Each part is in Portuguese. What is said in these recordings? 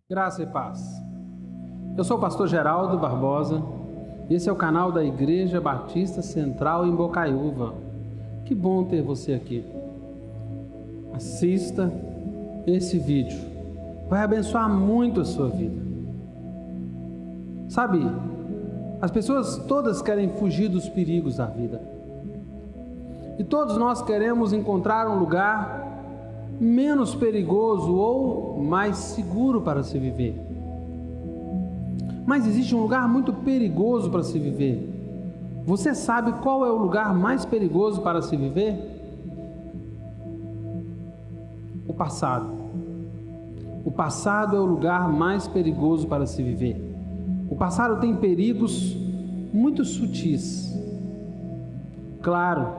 Graça e paz. Eu sou o pastor Geraldo Barbosa e esse é o canal da Igreja Batista Central em Bocaiúva. Que bom ter você aqui. Assista esse vídeo, vai abençoar muito a sua vida. Sabe, as pessoas todas querem fugir dos perigos da vida. E todos nós queremos encontrar um lugar menos perigoso ou mais seguro para se viver. Mas existe um lugar muito perigoso para se viver. Você sabe qual é o lugar mais perigoso para se viver? O passado. O passado é o lugar mais perigoso para se viver. O passado tem perigos muito sutis. Claro,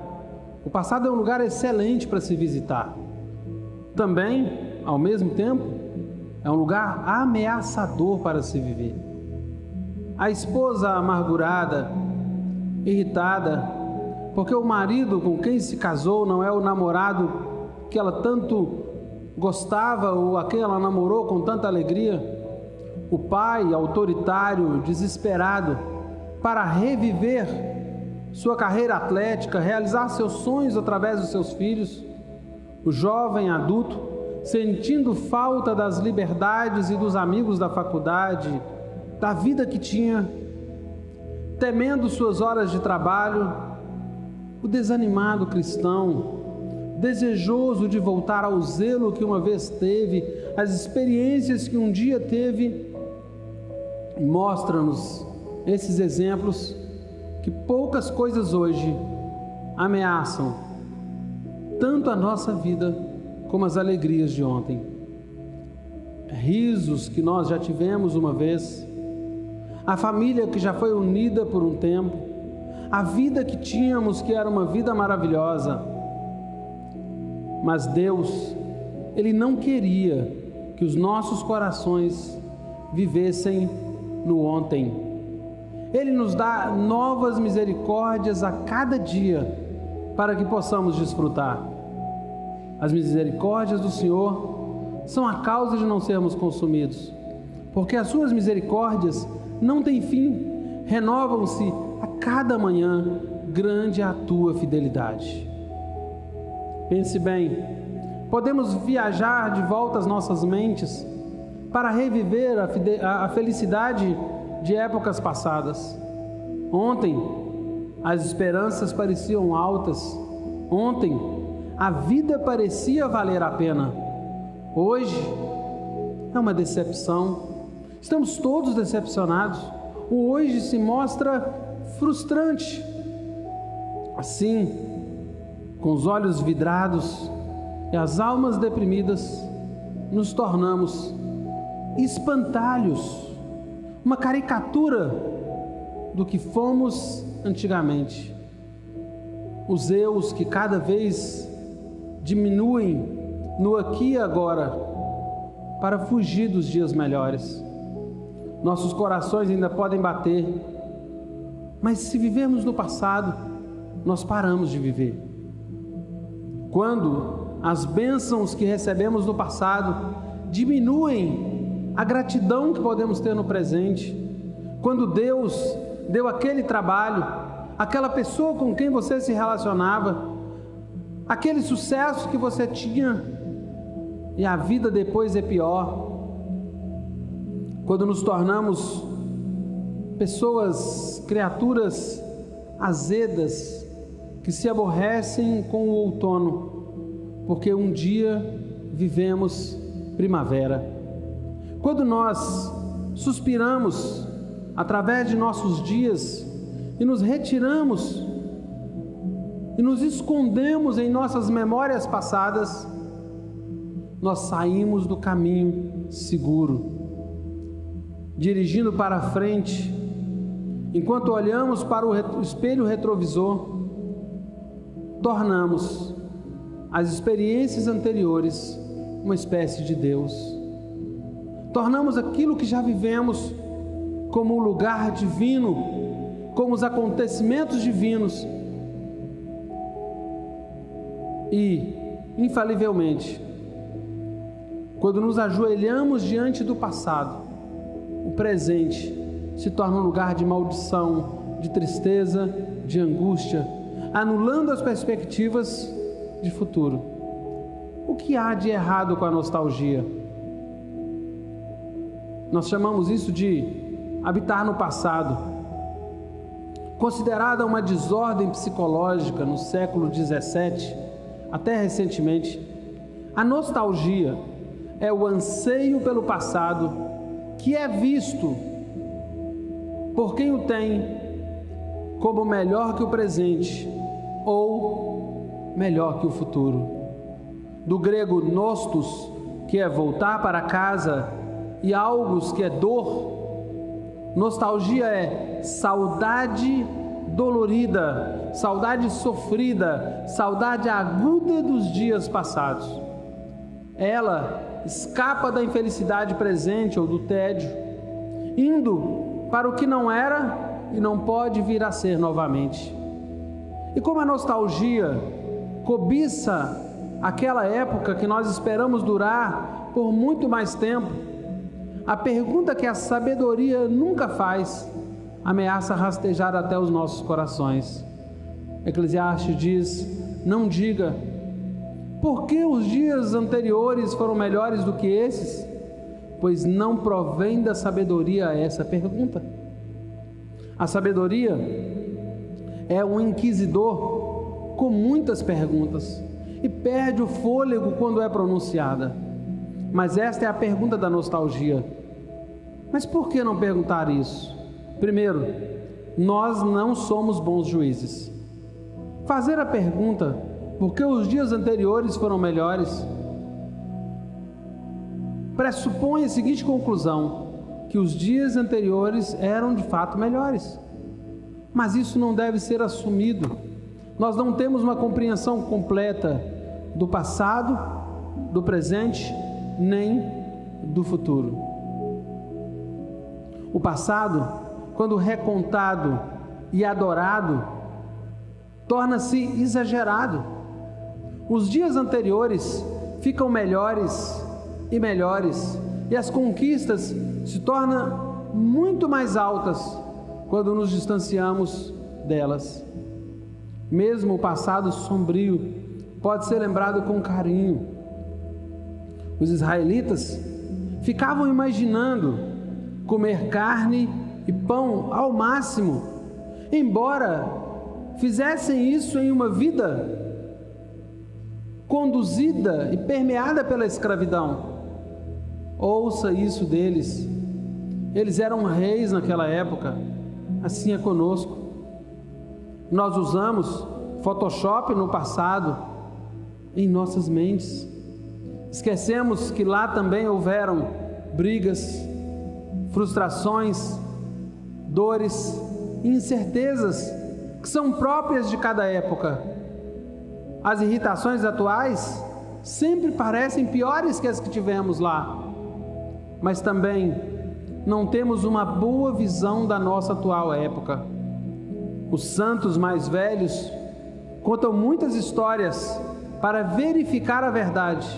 o passado é um lugar excelente para se visitar. Também, ao mesmo tempo, é um lugar ameaçador para se viver. A esposa amargurada, irritada, porque o marido com quem se casou não é o namorado que ela tanto gostava ou a quem ela namorou com tanta alegria. O pai autoritário, desesperado, para reviver sua carreira atlética, realizar seus sonhos através dos seus filhos. O jovem adulto, sentindo falta das liberdades e dos amigos da faculdade, da vida que tinha, temendo suas horas de trabalho. O desanimado cristão, desejoso de voltar ao zelo que uma vez teve, às experiências que um dia teve. Mostra-nos esses exemplos que poucas coisas hoje ameaçam tanto a nossa vida como as alegrias de ontem. Risos que nós já tivemos uma vez, a família que já foi unida por um tempo, a vida que tínhamos que era uma vida maravilhosa. Mas Deus, Ele não queria que os nossos corações vivessem no ontem. Ele nos dá novas misericórdias a cada dia para que possamos desfrutar. As misericórdias do Senhor são a causa de não sermos consumidos, porque as suas misericórdias não têm fim, renovam-se a cada manhã, grande é a tua fidelidade. Pense bem, podemos viajar de volta às nossas mentes para reviver a felicidade de épocas passadas. Ontem, as esperanças pareciam altas. Ontem, a vida parecia valer a pena. Hoje, é uma decepção. Estamos todos decepcionados. O hoje se mostra frustrante. Assim, com os olhos vidrados e as almas deprimidas, nos tornamos espantalhos, uma caricatura do que fomos antigamente. Os eus que cada vez diminuem no aqui e agora para fugir dos dias melhores. Nossos corações ainda podem bater, mas se vivemos no passado, nós paramos de viver. Quando as bênçãos que recebemos no passado diminuem a gratidão que podemos ter no presente, quando Deus deu aquele trabalho, aquela pessoa com quem você se relacionava, aquele sucesso que você tinha, e a vida depois é pior. Quando nos tornamos pessoas, criaturas azedas, que se aborrecem com o outono, porque um dia vivemos primavera. Quando nós suspiramos através de nossos dias e nos retiramos e nos escondemos em nossas memórias passadas, nós saímos do caminho seguro, dirigindo para frente, enquanto olhamos para o espelho retrovisor, tornamos as experiências anteriores uma espécie de Deus. Tornamos aquilo que já vivemos como um lugar divino, como os acontecimentos divinos. E, infalivelmente, quando nos ajoelhamos diante do passado, o presente se torna um lugar de maldição, de tristeza, de angústia, anulando as perspectivas de futuro. O que há de errado com a nostalgia? Nós chamamos isso de habitar no passado. Considerada uma desordem psicológica no século XVII, até recentemente, a nostalgia é o anseio pelo passado que é visto por quem o tem como melhor que o presente ou melhor que o futuro. Do grego nostos, que é voltar para casa, e algos, que é dor, nostalgia é saudade dolorida, saudade sofrida, saudade aguda dos dias passados. Ela escapa da infelicidade presente ou do tédio, indo para o que não era e não pode vir a ser novamente. E como a nostalgia cobiça aquela época que nós esperamos durar por muito mais tempo, a pergunta que a sabedoria nunca faz ameaça rastejar até os nossos corações. Eclesiastes diz: não diga, por que os dias anteriores foram melhores do que esses? Pois não provém da sabedoria essa pergunta. A sabedoria é um inquisidor com muitas perguntas e perde o fôlego quando é pronunciada. Mas esta é a pergunta da nostalgia. Mas por que não perguntar isso? Primeiro, nós não somos bons juízes. Fazer a pergunta, por que os dias anteriores foram melhores, pressupõe a seguinte conclusão: que os dias anteriores eram de fato melhores. Mas isso não deve ser assumido. Nós não temos uma compreensão completa do passado, do presente, nem do futuro. O passado, quando recontado e adorado, torna-se exagerado. Os dias anteriores ficam melhores e melhores, e as conquistas se tornam muito mais altas quando nos distanciamos delas. Mesmo o passado sombrio pode ser lembrado com carinho. Os israelitas ficavam imaginando comer carne e pão ao máximo, embora fizessem isso em uma vida conduzida e permeada pela escravidão. Ouça isso deles. Eles eram reis naquela época. Assim é conosco. Nós usamos Photoshop no passado em nossas mentes. Esquecemos que lá também houveram brigas, frustrações, dores e incertezas que são próprias de cada época. As irritações atuais sempre parecem piores que as que tivemos lá, mas também não temos uma boa visão da nossa atual época. Os santos mais velhos contam muitas histórias para verificar a verdade.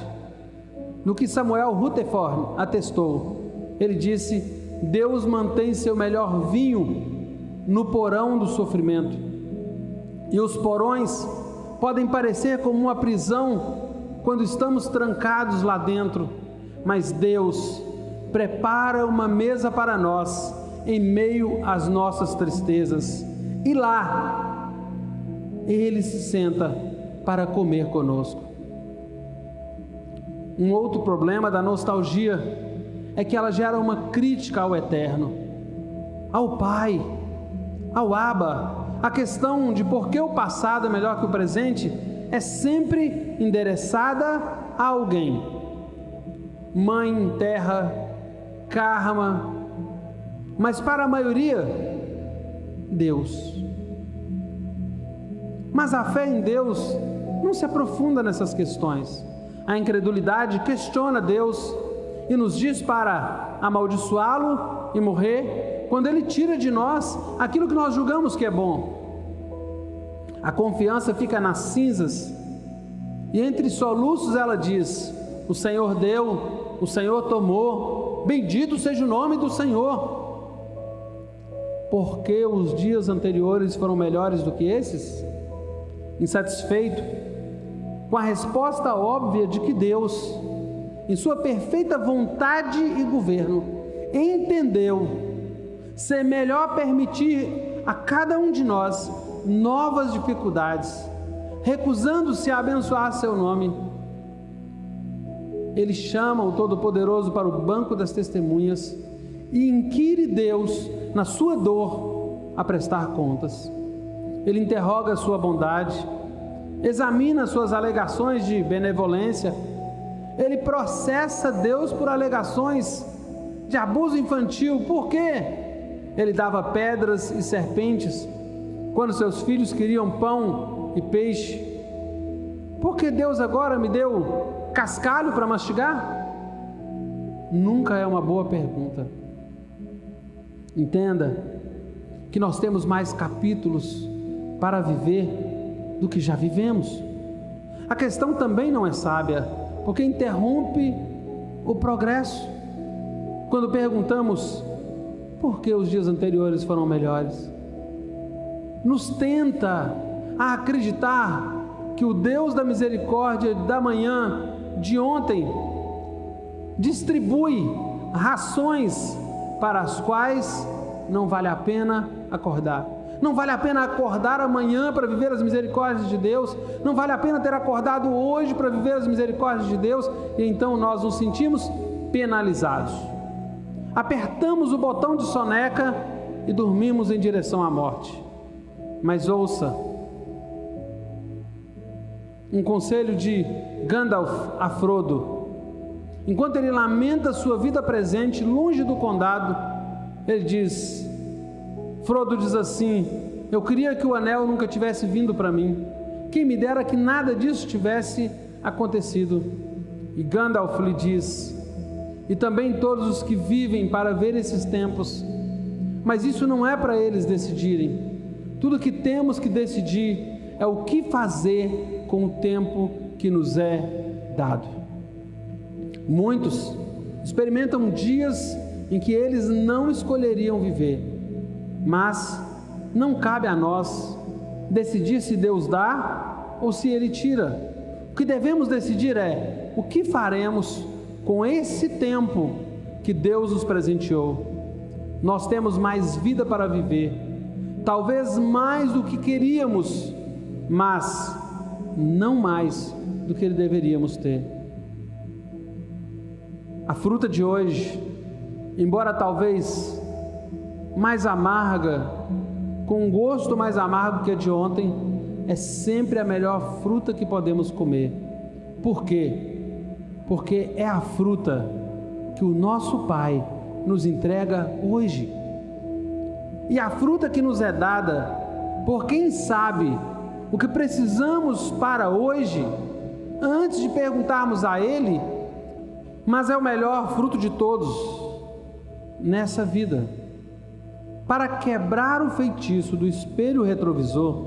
No que Samuel Rutherford atestou, ele disse: Deus mantém seu melhor vinho no porão do sofrimento, e os porões podem parecer como uma prisão quando estamos trancados lá dentro, mas Deus prepara uma mesa para nós em meio às nossas tristezas, e lá Ele se senta para comer conosco. Um outro problema da nostalgia é que ela gera uma crítica ao eterno, ao Pai, ao Abba. A questão de por que o passado é melhor que o presente é sempre endereçada a alguém: mãe, terra, karma. Mas para a maioria, Deus. Mas a fé em Deus não se aprofunda nessas questões. A incredulidade questiona Deus e nos diz para amaldiçoá-lo e morrer quando Ele tira de nós aquilo que nós julgamos que é bom. A confiança fica nas cinzas e entre soluços ela diz: o Senhor deu o Senhor tomou. Bendito seja o nome do Senhor. Porque os dias anteriores foram melhores do que esses? Insatisfeito com a resposta óbvia de que Deus, em sua perfeita vontade e governo, entendeu ser melhor permitir a cada um de nós novas dificuldades, recusando-se a abençoar seu nome. Ele chama o Todo-Poderoso para o banco das testemunhas e inquire Deus, na sua dor, a prestar contas. Ele interroga a sua bondade, examina suas alegações de benevolência, ele processa Deus por alegações de abuso infantil. Por quê? Ele dava pedras e serpentes quando seus filhos queriam pão e peixe. Por que Deus agora me deu cascalho para mastigar? Nunca é uma boa pergunta. Entenda que nós temos mais capítulos para viver do que já vivemos. A questão também não é sábia, porque interrompe o progresso. Quando perguntamos por que os dias anteriores foram melhores, nos tenta a acreditar que o Deus da misericórdia da manhã, de ontem, distribui rações para as quais não vale a pena acordar. Não vale a pena acordar amanhã para viver as misericórdias de Deus. Não vale a pena ter acordado hoje para viver as misericórdias de Deus. E então nós nos sentimos penalizados. Apertamos o botão de soneca e dormimos em direção à morte. Mas ouça um conselho de Gandalf a Frodo. Enquanto ele lamenta sua vida presente longe do condado, ele diz... Frodo diz assim: eu queria que o anel nunca tivesse vindo para mim. Quem me dera que nada disso tivesse acontecido. E Gandalf lhe diz: e também todos os que vivem para ver esses tempos. Mas isso não é para eles decidirem. Tudo que temos que decidir é o que fazer com o tempo que nos é dado. Muitos experimentam dias em que eles não escolheriam viver. Mas não cabe a nós decidir se Deus dá ou se Ele tira. O que devemos decidir é o que faremos com esse tempo que Deus nos presenteou. Nós temos mais vida para viver, talvez mais do que queríamos, mas não mais do que deveríamos ter. A fruta de hoje, embora talvez mais amarga, com um gosto mais amargo que a de ontem, é sempre a melhor fruta que podemos comer. Por quê? Porque é a fruta que o nosso Pai nos entrega hoje. E a fruta que nos é dada por quem sabe o que precisamos para hoje, antes de perguntarmos a Ele, mas é o melhor fruto de todos nessa vida. Para quebrar o feitiço do espelho retrovisor,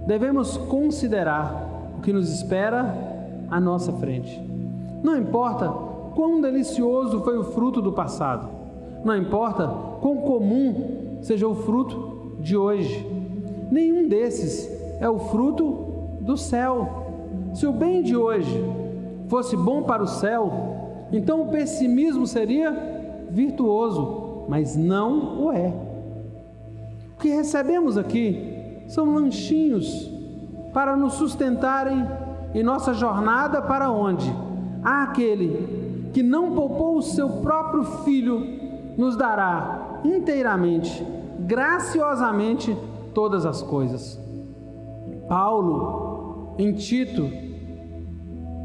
devemos considerar o que nos espera à nossa frente. Não importa quão delicioso foi o fruto do passado, não importa quão comum seja o fruto de hoje, nenhum desses é o fruto do céu. Se o bem de hoje fosse bom para o céu, então o pessimismo seria virtuoso, mas não o é. O que recebemos aqui são lanchinhos para nos sustentarem em nossa jornada para onde? Aquele que não poupou o seu próprio Filho nos dará inteiramente, graciosamente, todas as coisas. Paulo, em Tito,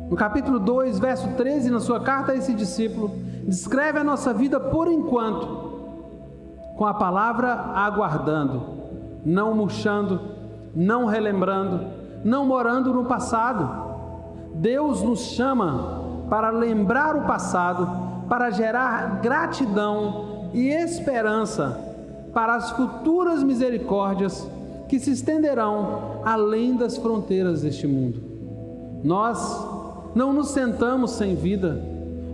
no capítulo 2, verso 13, na sua carta a esse discípulo, descreve a nossa vida por enquanto, com a palavra aguardando, não murchando, não relembrando, não morando no passado. Deus nos chama para lembrar o passado, para gerar gratidão e esperança para as futuras misericórdias que se estenderão além das fronteiras deste mundo. Nós não nos sentamos sem vida,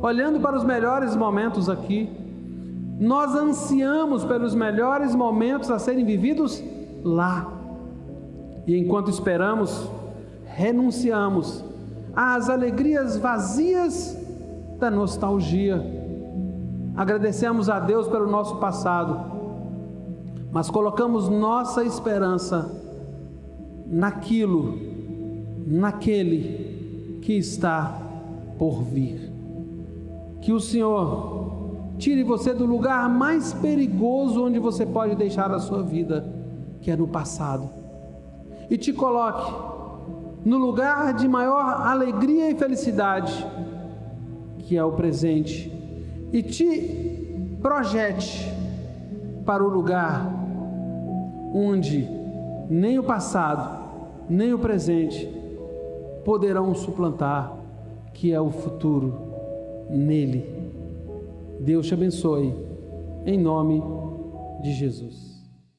olhando para os melhores momentos aqui. Nós ansiamos pelos melhores momentos a serem vividos lá. E enquanto esperamos, renunciamos às alegrias vazias da nostalgia. Agradecemos a Deus pelo nosso passado, mas colocamos nossa esperança naquele que está por vir. Que o Senhor tire você do lugar mais perigoso onde você pode deixar a sua vida, que é no passado, e te coloque no lugar de maior alegria e felicidade, que é o presente, e te projete para o lugar onde nem o passado, nem o presente poderão suplantar, que é o futuro nele. Deus te abençoe, em nome de Jesus.